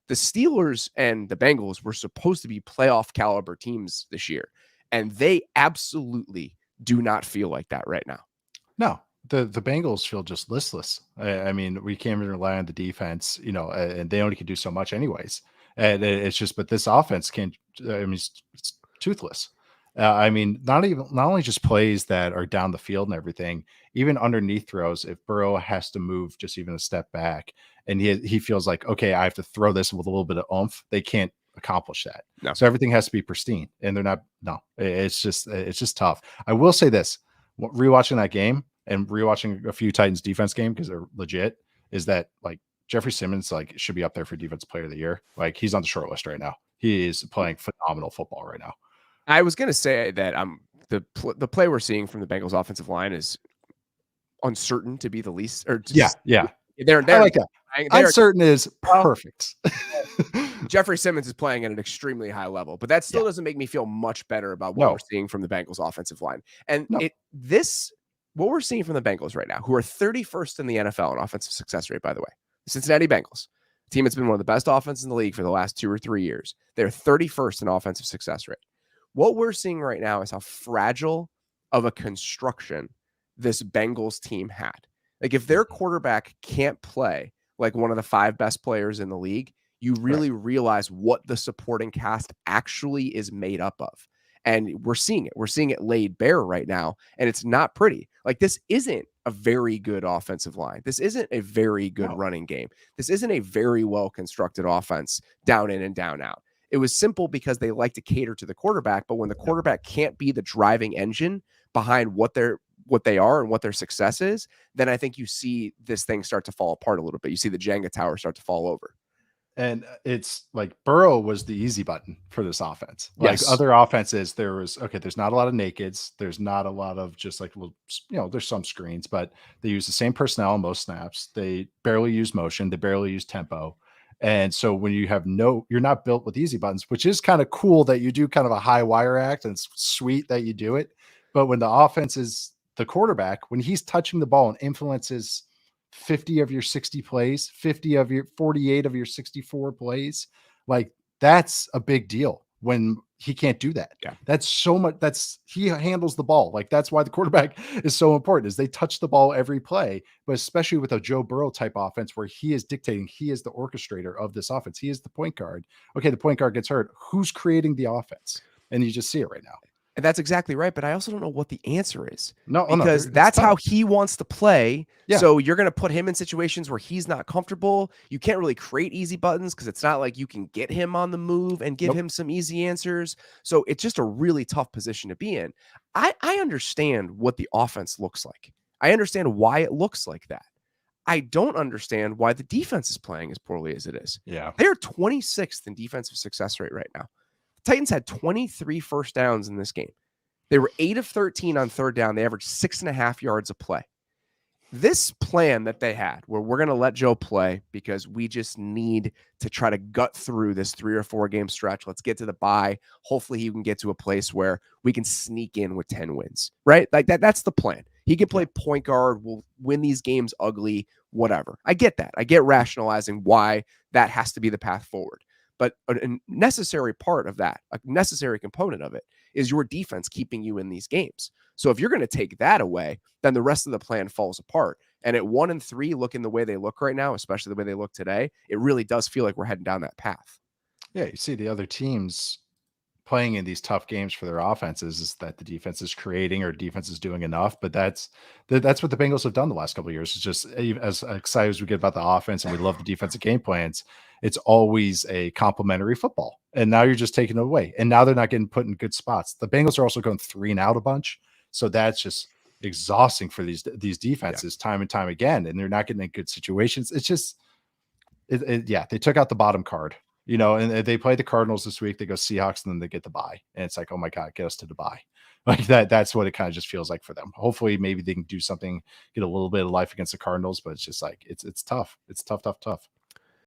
The Steelers and the Bengals were supposed to be playoff caliber teams this year, and they absolutely do not feel like that right now. No, the Bengals feel just listless. I mean, we can't even rely on the defense, and they only can do so much anyways. And it's just, but this offense can't. I mean, it's toothless. I mean, not only just plays that are down the field and everything, even underneath throws. If Burrow has to move just even a step back, and he feels like, okay, I have to throw this with a little bit of oomph, they can't accomplish that. No. So everything has to be pristine, and they're not. No, it's just tough. I will say this: rewatching that game and rewatching a few Titans defense game, because they're legit, is that like Jeffrey Simmons should be up there for defensive player of the year. Like, he's on the short list right now. He is playing phenomenal football right now. I was going to say that the play we're seeing from the Bengals offensive line is uncertain to be the least. Or just, yeah. They're I like that. Uncertain is perfect. Jeffrey Simmons is playing at an extremely high level, but that still doesn't make me feel much better about what we're seeing from the Bengals offensive line. And what we're seeing from the Bengals right now, who are 31st in the NFL in offensive success rate, by the way, the Cincinnati Bengals, a team that's been one of the best offenses in the league for the last 2 or 3 years. They're 31st in offensive success rate. What we're seeing right now is how fragile of a construction this Bengals team had. Like, if their quarterback can't play like one of the 5 best players in the league, you really realize what the supporting cast actually is made up of. And we're seeing it. We're seeing it laid bare right now, and it's not pretty. Like, this isn't a very good offensive line. This isn't a very good running game. This isn't a very well-constructed offense down in and down out. It was simple because they like to cater to the quarterback, but when the quarterback can't be the driving engine behind what they are and what their success is, then I think you see this thing start to fall apart a little bit. You see the Jenga tower start to fall over. And it's like Burrow was the easy button for this offense. Like other offenses, there's not a lot of nakeds. There's not a lot of just like, there's some screens, but they use the same personnel in most snaps. They barely use motion. They barely use tempo. And so when you have you're not built with easy buttons, which is kind of cool that you do kind of a high wire act, and it's sweet that you do it. But when the offense is the quarterback, when he's touching the ball and influences 50 of your 60 plays, 48 of your 64 plays, like, that's a big deal when he can't do that. Yeah. That's so much. He handles the ball. Like, that's why the quarterback is so important, is they touch the ball every play, but especially with a Joe Burrow type offense where he is dictating, he is the orchestrator of this offense. He is the point guard. Okay. The point guard gets hurt. Who's creating the offense? And you just see it right now. And that's exactly right. But I also don't know what the answer is. Because that's how he wants to play. Yeah. So you're going to put him in situations where he's not comfortable. You can't really create easy buttons because it's not like you can get him on the move and give him some easy answers. So it's just a really tough position to be in. I understand what the offense looks like. I understand why it looks like that. I don't understand why the defense is playing as poorly as it is. Yeah. They're 26th in defensive success rate right now. Titans had 23 first downs in this game. They were 8 of 13 on third down. They averaged 6.5 yards a play. This plan that they had, where we're going to let Joe play because we just need to try to gut through this 3 or 4 game stretch. Let's get to the bye. Hopefully he can get to a place where we can sneak in with 10 wins, right? Like that's the plan. He can play point guard. We'll win these games ugly, whatever. I get that. I get rationalizing why that has to be the path forward. But a necessary part of that, a necessary component of it, is your defense keeping you in these games. So if you're going to take that away, then the rest of the plan falls apart. And at 1-3, looking the way they look right now, especially the way they look today, it really does feel like we're heading down that path. Yeah, you see the other teams playing in these tough games for their offenses is that the defense is creating, or defense is doing enough. But that's what the Bengals have done the last couple of years. It's just, as excited as we get about the offense and we love the defensive game plans, it's always a complimentary football. And now you're just taking it away. And now they're not getting put in good spots. The Bengals are also going 3 and out a bunch. So that's just exhausting for these defenses time and time again. And they're not getting in good situations. It's just, they took out the bottom card. And they play the Cardinals this week. They go Seahawks, and then they get the bye. And it's like, oh my God, get us to the bye. Like that. That's what it kind of just feels like for them. Hopefully, maybe they can do something, get a little bit of life against the Cardinals, but it's just like, it's tough. It's tough.